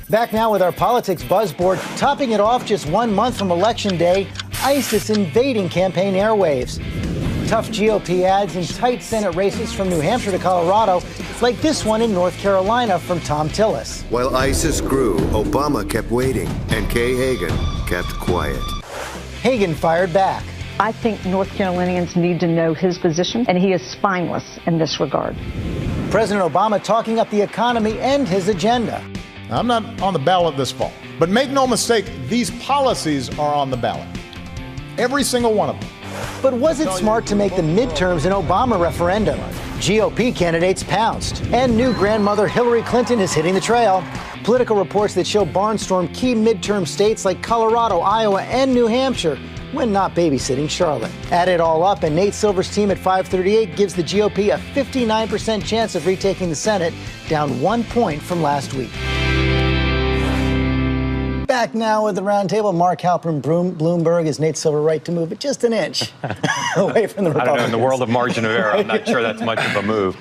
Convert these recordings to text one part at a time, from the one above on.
Back now with our politics buzzboard, topping it off just 1 month from Election Day, ISIS invading campaign airwaves. Tough GOP ads in tight Senate races from New Hampshire to Colorado, like this one in North Carolina from Tom Tillis. While ISIS grew, Obama kept waiting, and Kay Hagan kept quiet. Hagan fired back. I think North Carolinians need to know his position, and he is spineless in this regard. President Obama talking up the economy and his agenda. I'm not on the ballot this fall, but make no mistake, these policies are on the ballot. Every single one of them. But was it smart to make the midterms an Obama referendum? GOP candidates pounced, and new grandmother Hillary Clinton is hitting the trail. Political reports that show barnstorm key midterm states like Colorado, Iowa, and New Hampshire when not babysitting Charlotte. Add it all up, and Nate Silver's team at 538 gives the GOP a 59% chance of retaking the Senate, down 1 point from last week. Back now with the roundtable. Mark Halperin, Bloomberg. Is Nate Silver right to move it just an inch away from the Republicans? I don't know. In the world of margin of error, I'm not sure that's much of a move.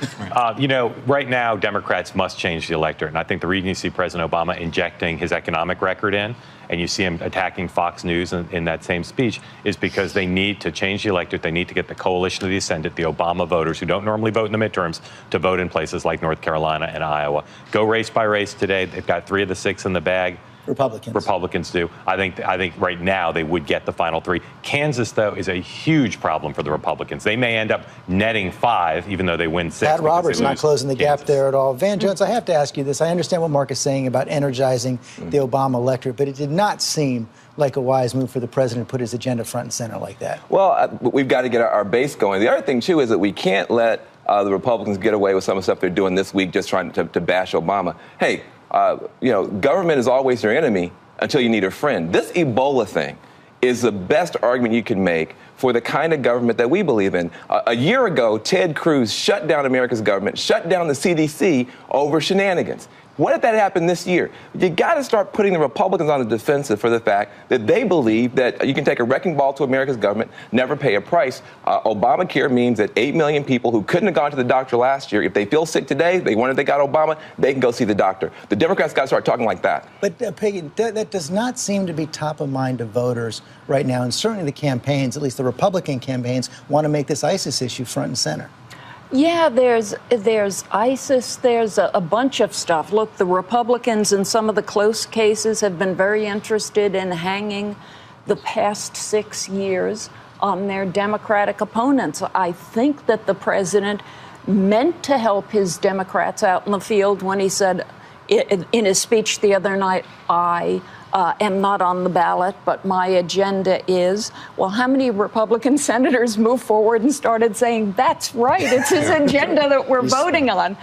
Right now, Democrats must change the electorate. And I think the reason you see President Obama injecting his economic record in, and you see him attacking Fox News in that same speech, is because they need to change the electorate. They need to get the coalition of the ascendant, the Obama voters who don't normally vote in the midterms, to vote in places like North Carolina and Iowa. Go race by race today. They've got 3 of the 6 in the bag. Republicans do. I think right now they would get the final 3. Kansas, though, is a huge problem for the Republicans. They may end up netting 5, even though they win 6. Pat Roberts not closing the gap there at all. Van Jones, I have to ask you this. I understand what Mark is saying about energizing the Obama electorate, but it did not seem like a wise move for the president to put his agenda front and center like that. Well, we've got to get our base going. The other thing, too, is that we can't let the Republicans get away with some of the stuff they're doing this week, just trying to bash Obama. Hey, government is always your enemy until you need a friend. This Ebola thing is the best argument you can make for the kind of government that we believe in. A year ago, Ted Cruz shut down America's government, shut down the CDC over shenanigans. What if that happened this year? You got to start putting the Republicans on the defensive for the fact that they believe that you can take a wrecking ball to America's government, never pay a price. Obamacare means that 8 million people who couldn't have gone to the doctor last year, if they feel sick today, they got Obama, they can go see the doctor. The Democrats got to start talking like that. But, Peggy, that does not seem to be top of mind to voters right now. And certainly the campaigns, at least the Republican campaigns, want to make this ISIS issue front and center. Yeah, there's ISIS, there's a bunch of stuff. Look, the Republicans in some of the close cases have been very interested in hanging the past 6 years on their Democratic opponents. I think that the president meant to help his Democrats out in the field when he said in his speech the other night, I am not on the ballot, but my agenda is. Well, how many Republican senators moved forward and started saying, that's right, it's his agenda that we're voting on?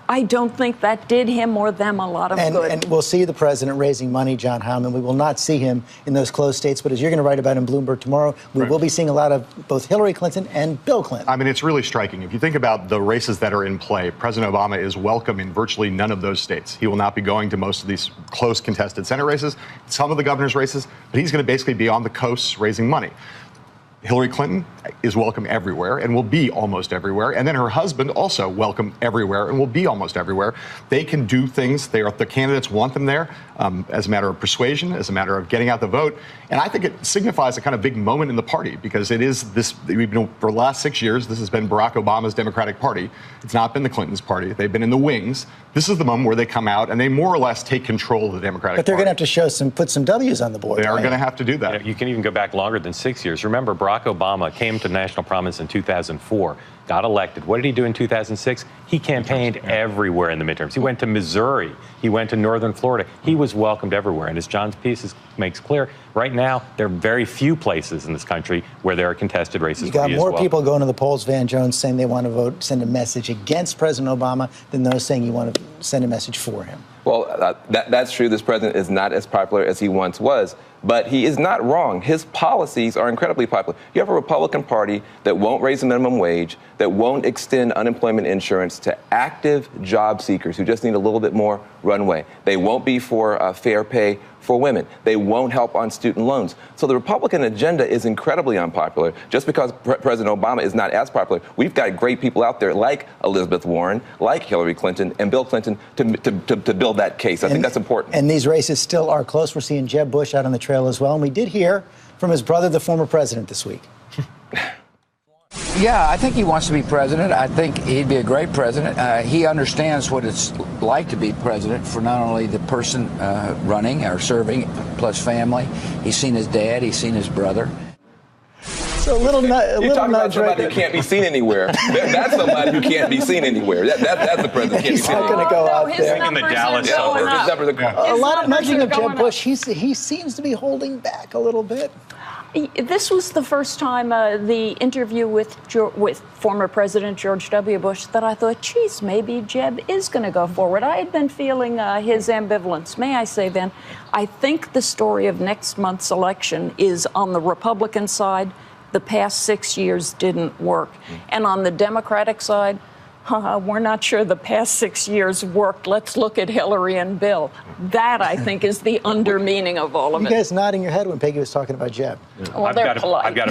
I don't think that did him or them a lot of good. And we'll see the president raising money, John Howman. We will not see him in those close states. But as you're going to write about in Bloomberg tomorrow, we will be seeing a lot of both Hillary Clinton and Bill Clinton. I mean, it's really striking. If you think about the races that are in play, President Obama is welcome in virtually none of those states. He will not be going to most of these close contested Senate races, some of the governor's races, but he's going to basically be on the coasts raising money. Hillary Clinton is welcome everywhere and will be almost everywhere. And then her husband also welcome everywhere and will be almost everywhere. They can do things. The candidates want them there as a matter of persuasion, as a matter of getting out the vote. And I think it signifies a kind of big moment in the party because it is this, for the last 6 years, this has been Barack Obama's Democratic Party. It's not been the Clintons' party. They've been in the wings. This is the moment where they come out and they more or less take control of the Democratic Party. But they're going to have to put some W's on the board. They are going to have to do that. You can even go back longer than 6 years. Remember, Barack Obama came to national prominence in 2004, got elected. What did he do in 2006? He campaigned everywhere in the midterms. He went to Missouri. He went to northern Florida. He was welcomed everywhere. And as John's piece makes clear, right now, there are very few places in this country where there are contested races. You got more people going to the polls, Van Jones, saying they want to send a message against President Obama than those saying you want to send a message for him. Well, that's true. This president is not as popular as he once was. But he is not wrong. His policies are incredibly popular. You have a Republican Party that won't raise the minimum wage, that won't extend unemployment insurance to active job seekers who just need a little bit more runway. They won't be for fair pay for women. They won't help on student loans. So the Republican agenda is incredibly unpopular. Just because President Obama is not as popular, we've got great people out there like Elizabeth Warren, like Hillary Clinton, and Bill Clinton to build build that case. I think that's important. And these races still are close. We're seeing Jeb Bush out on the trail as well. And we did hear from his brother, the former president, this week. Yeah, I think he wants to be president. I think he'd be a great president. He understands what it's like to be president for not only the person running or serving, plus family. He's seen his dad. He's seen his brother. So You're talking about somebody who can't be seen anywhere. That's somebody who can't be seen anywhere. That's the president. He's not going to go out there. In the Dallas suburbs. A lot of nudging of Jeb Bush. He seems to be holding back a little bit. This was the first time the interview with former President George W. Bush that I thought, geez, maybe Jeb is going to go forward. I had been feeling his ambivalence. May I say then, I think the story of next month's election is on the Republican side. The past 6 years didn't work. And on the Democratic side, we're not sure the past 6 years worked. Let's look at Hillary and Bill. That, I think, is the under meaning of all of it. You guys nodding your head when Peggy was talking about Jeb. Well, they're polite. I've got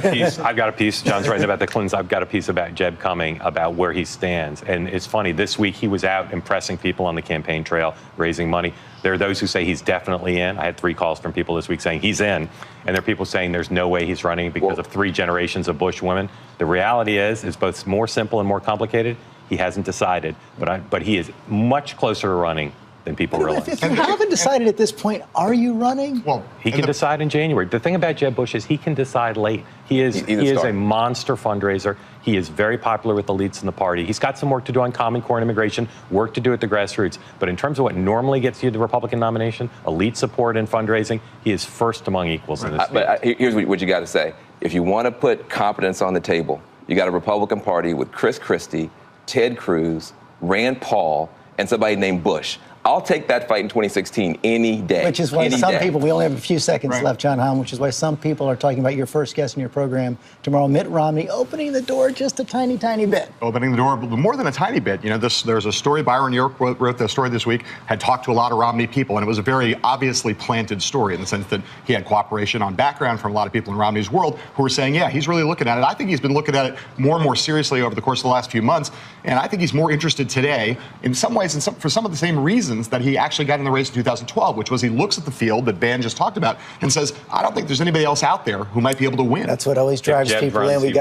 a piece. John's writing about the Clintons. I've got a piece about Jeb coming, about where he stands. And it's funny, this week he was out impressing people on the campaign trail, raising money. There are those who say he's definitely in. I had 3 calls from people this week saying he's in. And there are people saying there's no way he's running because of 3 generations of Bush women. The reality is, it's both more simple and more complicated. He hasn't decided, but he is much closer to running than people realize. If you haven't decided at this point, are you running? Well, he can decide in January. The thing about Jeb Bush is he can decide late. He is a monster fundraiser. He is very popular with elites in the party. He's got some work to do on Common Core and immigration, work to do at the grassroots. But in terms of what normally gets you the Republican nomination, elite support and fundraising, he is first among equals in this field. But here's what you got to say. If you want to put competence on the table, you got a Republican Party with Chris Christie, Ted Cruz, Rand Paul, and somebody named Bush. I'll take that fight in 2016 any day. Which is why some people, we only have a few seconds left, John Hahn, which is why some people are talking about your first guest in your program tomorrow, Mitt Romney, opening the door just a tiny, tiny bit. Opening the door, but more than a tiny bit. You know, there's a story, Byron York wrote the story this week, had talked to a lot of Romney people, and it was a very obviously planted story in the sense that he had cooperation on background from a lot of people in Romney's world who were saying, yeah, he's really looking at it. I think he's been looking at it more and more seriously over the course of the last few months, and I think he's more interested today, in some ways, for some of the same reasons that he actually got in the race in 2012, which was he looks at the field that Van just talked about and says, I don't think there's anybody else out there who might be able to win. That's what always drives people in.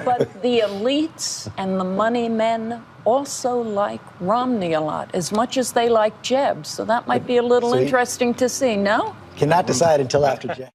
But the elites and the money men also like Romney a lot, as much as they like Jeb. So that might be a little interesting to see, no? Cannot decide until after Jeb.